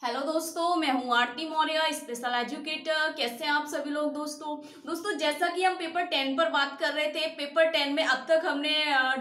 Hello दोस्तों, मैं हूं आरती मौर्य, स्पेशल एजुकेटर। कैसे हैं आप सभी लोग। दोस्तों जैसा कि हम पेपर 10 पर बात कर रहे थे, पेपर 10 में अब तक हमने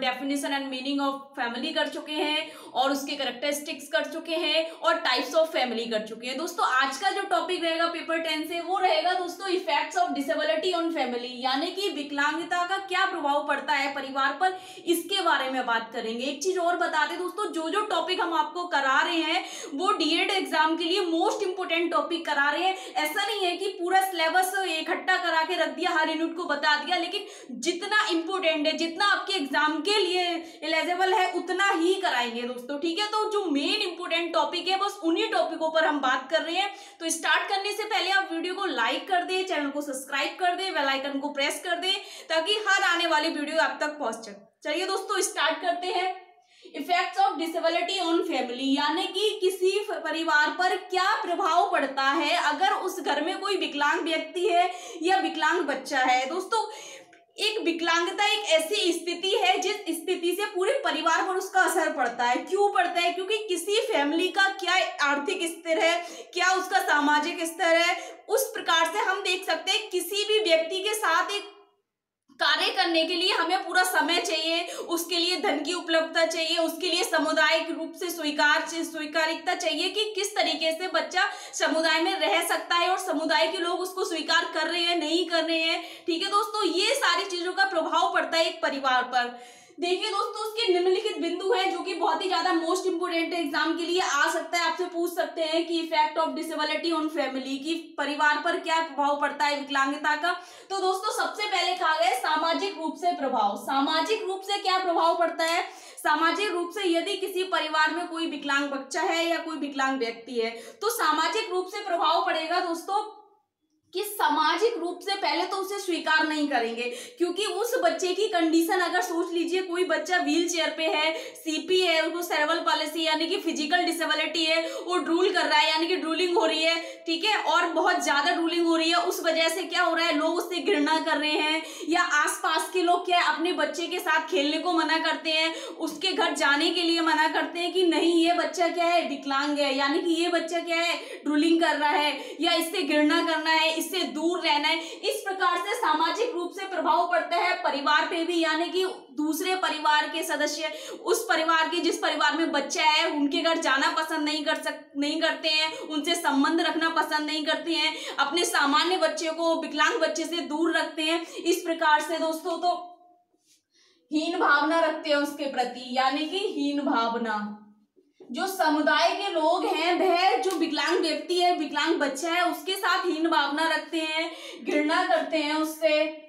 definition and meaning of family कर चुके हैं और उसके कैरेक्टरिस्टिक्स कर चुके हैं और टाइप्स ऑफ फैमिली कर चुके हैं। दोस्तों आज का जो टॉपिक रहेगा पेपर 10 से वो रहेगा दोस्तों effects of disability on family, यानी कि विकलांगता का क्या प्रभाव पड़ता है परिवार पर, इसके बारे में बात करेंगे। एक चीज और बता दें दोस्तों, जो टॉपिक हम आपको करा रहे हैं वो डीएड एग्जाम के लिए मोस्ट इंपोर्टेंट टॉपिक करा रहे हैं। ऐसा नहीं है कि पूरा सिलेबस इकट्ठा करा के रख दिया, हर यूनिट को बता दिया, लेकिन जितना इंपोर्टेंट है, जितना आपके एग्जाम के लिए एलिजिबल है उतना ही कराएंगे दोस्तों, ठीक है। तो जो मेन इंपोर्टेंट टॉपिक है बस उन्हीं टॉपिकों पर हम बात कर रहे हैं। तो स्टार्ट करने से पहले आप वीडियो को लाइक कर दे, चैनल को सब्सक्राइब कर दे, बेल आइकन को प्रेस कर दे ताकि हर आने वाली वीडियो आप तक पहुंच सके। चलिए दोस्तों स्टार्ट करते हैं। Effects of disability on family, यानी कि किसी परिवार पर क्या प्रभाव पड़ता है अगर उस घर में कोई विकलांग व्यक्ति है या विकलांग बच्चा है। दोस्तों एक विकलांगता एक ऐसी स्थिति है जिस स्थिति से पूरे परिवार पर उसका असर पड़ता है। क्यों पड़ता है? क्योंकि किसी फैमिली का क्या आर्थिक स्तर है, क्या उसका सामाजिक स्तर है, उस प्रकार से हम देख सकते हैं किसी भी व्यक्ति के साथ एक कार्य करने के लिए हमें पूरा समय चाहिए, उसके लिए धन की उपलब्धता चाहिए, उसके लिए सामुदायिक रूप से स्वीकारिता चाहिए कि किस तरीके से बच्चा समुदाय में रह सकता है और समुदाय के लोग उसको स्वीकार कर रहे हैं नहीं कर रहे हैं, ठीक है दोस्तों। ये सारी चीजों का प्रभाव पड़ता है एक परिवार पर। देखिए दोस्तों उसके निम्नलिखित बिंदु हैं जो कि बहुत ही ज्यादा मोस्ट इंपोर्टेंट एग्जाम के लिए आ सकता है, आपसे पूछ सकते हैं कि effect of disability on family, की परिवार पर क्या प्रभाव पड़ता है विकलांगता का। तो दोस्तों सबसे पहले कहा गया सामाजिक रूप से प्रभाव। सामाजिक रूप से क्या प्रभाव पड़ता है? सामाजिक रूप से यदि किसी परिवार में कोई विकलांग बच्चा है या कोई विकलांग व्यक्ति है तो सामाजिक रूप से प्रभाव पड़ेगा दोस्तों कि सामाजिक रूप से पहले तो उसे स्वीकार नहीं करेंगे, क्योंकि उस बच्चे की कंडीशन, अगर सोच लीजिए कोई बच्चा व्हील चेयर पे है, सीपी है, उसको सेरेब्रल पॉलिसी यानी कि फिजिकल डिसेबिलिटी है, वो ड्रूल कर रहा है यानी कि ड्रूलिंग हो रही है, ठीक है, और बहुत ज्यादा ड्रूलिंग हो रही है, उस वजह से क्या हो रहा है, लोग उससे घृणा कर रहे हैं या आसपास के लोग क्या अपने बच्चे के साथ खेलने को मना करते हैं, उसके घर जाने के लिए मना करते हैं कि नहीं ये बच्चा क्या है, विकलांग है, यानी कि ये बच्चा क्या है, ड्रूलिंग कर रहा है या इससे घृणा करना है, इससे दूर रहना है। इस प्रकार से सामाजिक रूप से प्रभाव पड़ता है परिवार पे भी, यानी कि दूसरे परिवार के सदस्य उस परिवार के जिस परिवार में बच्चा है उनके घर जाना पसंद नहीं करते हैं, उनसे संबंध रखना पसंद नहीं करते हैं, अपने सामान्य बच्चे को विकलांग बच्चे से दूर रखते हैं। इस प्रकार से दोस्तों तो हीन भावना रखते हैं उसके प्रति, यानी कि हीन भावना। जो समुदाय के लोग हैं वह जो विकलांग व्यक्ति है, विकलांग बच्चा है, उसके साथ हीन भावना रखते हैं, घृणा करते हैं उससे,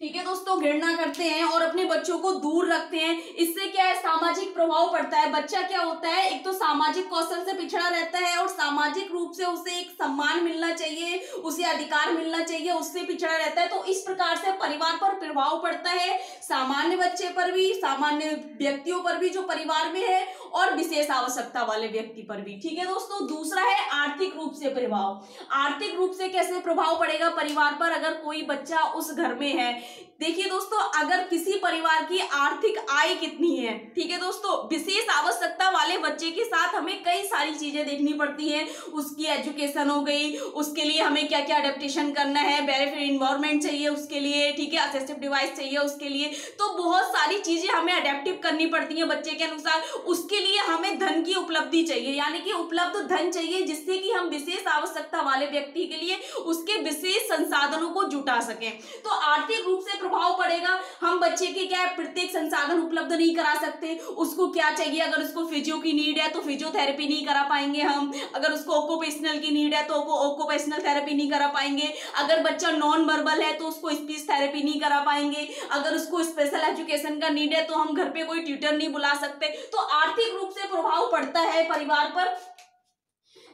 ठीक है दोस्तों, घृणा करते हैं और अपने बच्चों को दूर रखते हैं। इससे क्या है, सामाजिक प्रभाव पड़ता है। बच्चा क्या होता है, एक तो सामाजिक कौशल से पिछड़ा रहता है और सामाजिक रूप से उसे एक सम्मान मिलना चाहिए, उसे अधिकार मिलना चाहिए, उससे पिछड़ा रहता है। तो इस प्रकार से परिवार पर प्रभाव पड़ता है, सामान्य बच्चे पर भी, सामान्य व्यक्तियों पर भी जो परिवार में है और विशेष आवश्यकता वाले व्यक्ति पर भी, ठीक है दोस्तों। दूसरा है आर्थिक रूप से प्रभाव। आर्थिक रूप से कैसे प्रभाव पड़ेगा परिवार पर अगर कोई बच्चा उस घर में है। देखिए दोस्तों अगर किसी परिवार की आर्थिक आय कितनी है, ठीक है दोस्तों, विशेष आवश्यकता वाले बच्चे के साथ हमें कई सारी चीजें देखनी पड़ती हैं। उसकी एजुकेशन हो गई, उसके लिए हमें क्या क्या अडेप्टेशन करना है, बेनिफिट इन्वायरमेंट चाहिए उसके लिए, ठीक है, असिस्टिव डिवाइस चाहिए उसके लिए, तो बहुत सारी चीजें हमें अडेप्टिव करनी पड़ती हैं बच्चे के अनुसार। उसके लिए हमें धन की उपलब्धि चाहिए, यानी कि उपलब्ध धन चाहिए जिससे कि हम विशेष आवश्यकता वाले व्यक्ति के लिए उसके विशेष संसाधनों को जुटा सकें। तो आर्थिक रूप से प्रभाव पड़ेगा। हम बच्चे के क्या है प्रत्येक संसाधन उपलब्ध नहीं करा सकते, उसको क्या चाहिए, अगर उसको फिजियो की नीड है तो फिजियोथेरेपी नहीं करा पाएंगे हम, अगर उसको ऑक्यूपेशनल की नीड है तो ऑक्यूपेशनल थेरेपी नहीं करा पाएंगे, अगर बच्चा नॉन वर्बल है तो उसको स्पीच थेरेपी नहीं करा पाएंगे, अगर उसको स्पेशल एजुकेशन का नीड है तो हम घर पे कोई ट्यूटर नहीं बुला सकते। तो आर्थिक रूप से प्रभाव पड़ता है परिवार पर।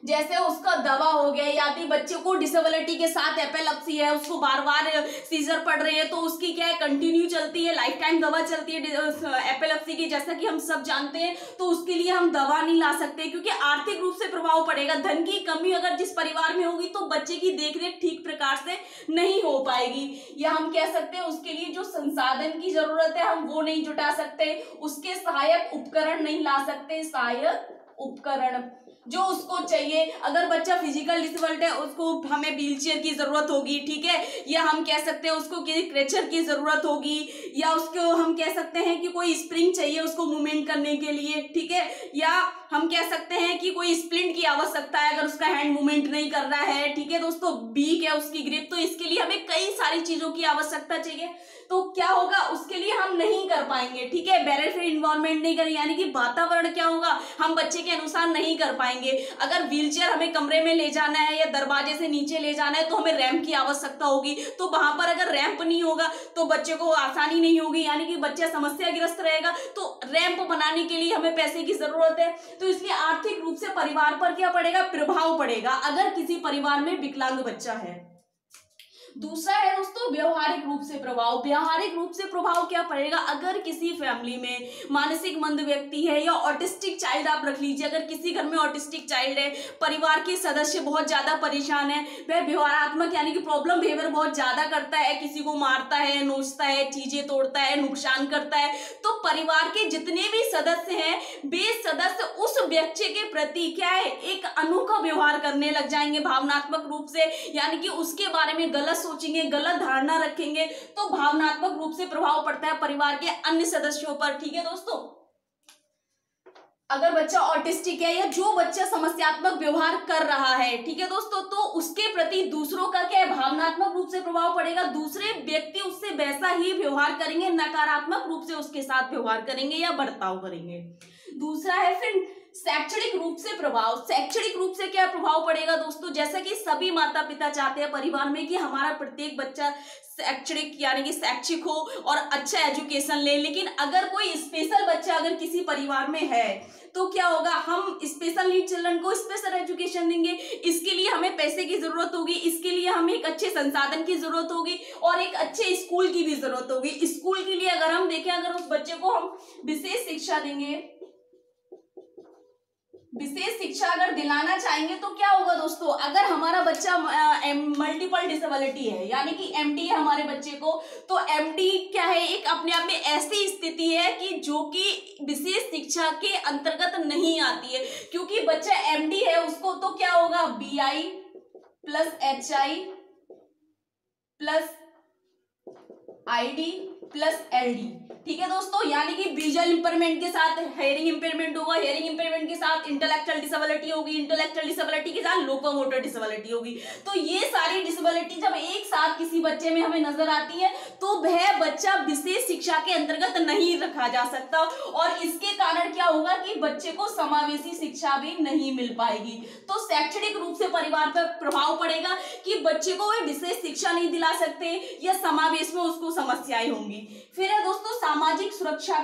जैसे उसका दवा हो गया, यदि बच्चे को डिसेबिलिटी के साथ एपिलेप्सी है, उसको बार बार सीजर पड़ रहे हैं तो उसकी क्या है कंटिन्यू चलती है, लाइफ टाइम दवा चलती है एपिलेप्सी की, जैसा कि हम सब जानते हैं। तो उसके लिए हम दवा नहीं ला सकते क्योंकि आर्थिक रूप से प्रभाव पड़ेगा। धन की कमी अगर जिस परिवार में होगी तो बच्चे की देखरेख ठीक प्रकार से नहीं हो पाएगी, या हम कह सकते हैं उसके लिए जो संसाधन की जरूरत है हम वो नहीं जुटा सकते, उसके सहायक उपकरण नहीं ला सकते, सहायक उपकरण जो उसको चाहिए। अगर बच्चा फिजिकल डिसेबल्ड है उसको हमें व्हीलचेयर की जरूरत होगी, ठीक है, या हम कह सकते हैं उसको क्रेचर की जरूरत होगी, या उसको हम कह सकते हैं कि कोई स्प्रिंग चाहिए उसको मूवमेंट करने के लिए, ठीक है, या हम कह सकते हैं कि कोई स्प्लिंट की आवश्यकता है अगर उसका हैंड मूवमेंट नहीं कर रहा है, ठीक है दोस्तों, वीक है उसकी ग्रिप, तो इसके लिए हमें कई सारी चीजों की आवश्यकता चाहिए। तो क्या होगा, उसके लिए हम नहीं कर पाएंगे, ठीक है, बैरियर फ्री इन्वायरमेंट नहीं करेंगे, यानी कि वातावरण क्या होगा, हम बच्चे के अनुसार नहीं कर पाएंगे। अगर व्हीलचेयर हमें कमरे में ले जाना है या दरवाजे से नीचे ले जाना है तो हमें रैंप की आवश्यकता होगी, तो वहां पर अगर रैंप नहीं होगा तो बच्चे को आसानी नहीं होगी, यानी कि बच्चा समस्याग्रस्त रहेगा। तो रैंप बनाने के लिए हमें पैसे की जरूरत है, तो इसलिए आर्थिक रूप से परिवार पर क्या पड़ेगा, प्रभाव पड़ेगा अगर किसी परिवार में विकलांग बच्चा है। दूसरा है दोस्तों व्यवहारिक रूप से प्रभाव। व्यवहारिक रूप से प्रभाव क्या पड़ेगा, अगर किसी फैमिली में मानसिक मंद व्यक्ति है या ऑटिस्टिक चाइल्ड आप रख लीजिए, अगर किसी घर में ऑटिस्टिक चाइल्ड है, परिवार के सदस्य बहुत ज्यादा परेशान है, वह व्यवहारात्मक यानी कि प्रॉब्लम बिहेवियर बहुत ज्यादा करता है, किसी को मारता है, नोचता है, चीजें तोड़ता है, नुकसान करता है, तो परिवार के जितने भी सदस्य हैं वे सदस्य उस व्यक्ति के प्रति क्या है, एक अनोखा व्यवहार करने लग जाएंगे भावनात्मक रूप से, यानी कि उसके बारे में गलत सोचेंगे, गलत धारणा रखेंगे, तो भावनात्मक रूप से प्रभाव पड़ता है परिवार के अन्य सदस्यों पर, ठीक है दोस्तों। अगर बच्चा ऑटिस्टिक है या जो बच्चा समस्यात्मक व्यवहार कर रहा है, ठीक है दोस्तों, तो उसके प्रति दूसरों का क्या है, भावनात्मक रूप से प्रभाव पड़ेगा, दूसरे व्यक्ति उससे वैसा ही व्यवहार करेंगे, नकारात्मक रूप से उसके साथ व्यवहार करेंगे या बर्ताव करेंगे। दूसरा है फिर शैक्षणिक रूप से प्रभाव। शैक्षणिक रूप से क्या प्रभाव पड़ेगा दोस्तों, जैसा कि सभी माता पिता चाहते हैं परिवार में कि हमारा प्रत्येक बच्चा शैक्षणिक यानी कि शैक्षिक हो और अच्छा एजुकेशन ले, लेकिन अगर कोई स्पेशल बच्चा अगर किसी परिवार में है तो क्या होगा, हम स्पेशल नीड चिल्ड्रन को स्पेशल एजुकेशन देंगे, इसके लिए हमें पैसे की जरूरत होगी, इसके लिए हमें एक अच्छे संसाधन की जरूरत होगी और एक अच्छे स्कूल की भी जरूरत होगी। स्कूल के लिए अगर हम देखें, अगर उस बच्चे को हम विशेष शिक्षा देंगे, विशेष शिक्षा अगर दिलाना चाहेंगे तो क्या होगा दोस्तों, अगर हमारा बच्चा मल्टीपल डिसेबिलिटी है यानी कि एमडी है हमारे बच्चे को, तो एमडी क्या है, एक अपने आप में ऐसी स्थिति है कि जो कि विशेष शिक्षा के अंतर्गत नहीं आती है, क्योंकि बच्चा एमडी है उसको तो क्या होगा, BI plus HI plus ID plus LD, ठीक है दोस्तों, यानी कि विजुअल इंपेयरमेंट के साथ हेयरिंग इंपेयरमेंट होगा, हेयरिंग इंपेयरमेंट के साथ इंटेलेक्चुअल डिसेबिलिटी होगी, इंटेलेक्चुअल डिसेबिलिटी के साथ लोकोमोटर डिसेबिलिटी होगी। तो ये सारी डिसेबिलिटी जब एक साथ किसी बच्चे में हमें नजर आती है तो वह बच्चा विशेष शिक्षा के अंतर्गत नहीं रखा जा सकता, और इसके कारण क्या होगा कि बच्चे को समावेशी शिक्षा भी नहीं मिल पाएगी। तो शैक्षणिक रूप से परिवार पर प्रभाव पड़ेगा कि बच्चे को वे विशेष शिक्षा नहीं दिला सकते या समावेश में उसको समस्याएं होंगी। फिर है दोस्तों सामाजिक सुरक्षा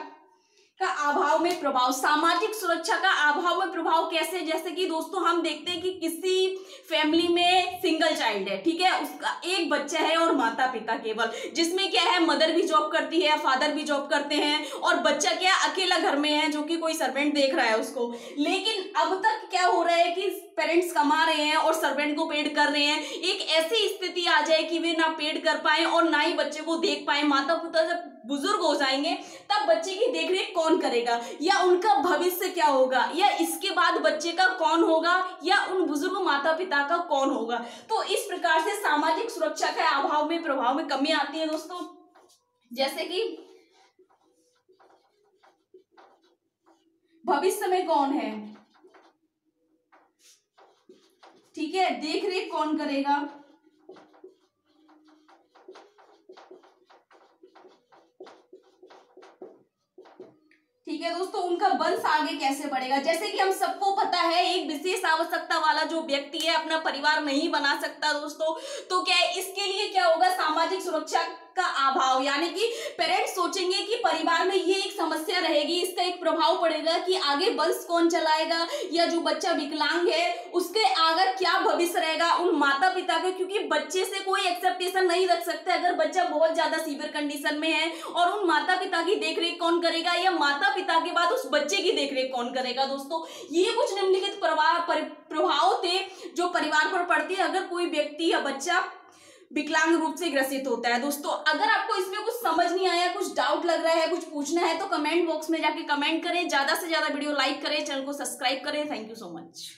का अभाव में प्रभाव। सामाजिक सुरक्षा का अभाव में प्रभाव कैसे, जैसे कि दोस्तों हम देखते हैं कि किसी फैमिली में सिंगल चाइल्ड है, ठीक है, उसका एक बच्चा है और माता पिता केवल, जिसमें क्या है मदर भी जॉब करती है, फादर भी जॉब करते हैं और बच्चा क्या अकेला घर में है जो कि कोई सर्वेंट देख रहा है उसको। लेकिन अब तक क्या हो रहा है कि पेरेंट्स कमा रहे हैं और सर्वेंट को पेड कर रहे हैं, एक ऐसी स्थिति आ जाए कि वे ना पेड कर पाए और ना ही बच्चे को देख पाए। माता पिता जब बुजुर्ग हो जाएंगे तब बच्चे की देखरेख कौन करेगा, या उनका भविष्य क्या होगा, या इसके बाद बच्चे का कौन होगा, या उन बुजुर्ग माता पिता का कौन होगा। तो इस प्रकार से सामाजिक सुरक्षा के अभाव में प्रभाव में कमी आती है दोस्तों। जैसे कि भविष्य में कौन है, ठीक है, देख रेख कौन करेगा, ठीक है दोस्तों, उनका वंश आगे कैसे बढ़ेगा। जैसे कि हम सबको पता है एक विशेष आवश्यकता वाला जो व्यक्ति है अपना परिवार नहीं बना सकता दोस्तों, तो क्या है इसके लिए क्या होगा, सामाजिक सुरक्षा का अभाव, यानी कि पेरेंट्स सोचेंगे कि परिवार में ये एक समस्या रहेगी, इसका एक प्रभाव पड़ेगा कि आगे वंश कौन चलाएगा, या जो बच्चा विकलांग है उसके आगे क्या भविष्य रहेगा उन माता पिता का, क्योंकि बच्चे से कोई एक्सेप्टेशन नहीं रख सकते अगर बच्चा बहुत ज्यादा सीवियर कंडीशन में है, और उन माता पिता की देखरेख कौन करेगा, या माता पिता के बाद उस बच्चे की देखरेख कौन करेगा दोस्तों। ये कुछ निम्नलिखित प्रभाव थे जो परिवार पर पड़ती है अगर कोई व्यक्ति या बच्चा विकलांग रूप से ग्रसित होता है। दोस्तों अगर आपको इसमें कुछ समझ नहीं आया, कुछ डाउट लग रहा है, कुछ पूछना है तो कमेंट बॉक्स में जाके कमेंट करें, ज्यादा से ज्यादा वीडियो लाइक करें, चैनल को सब्सक्राइब करें। Thank you so much.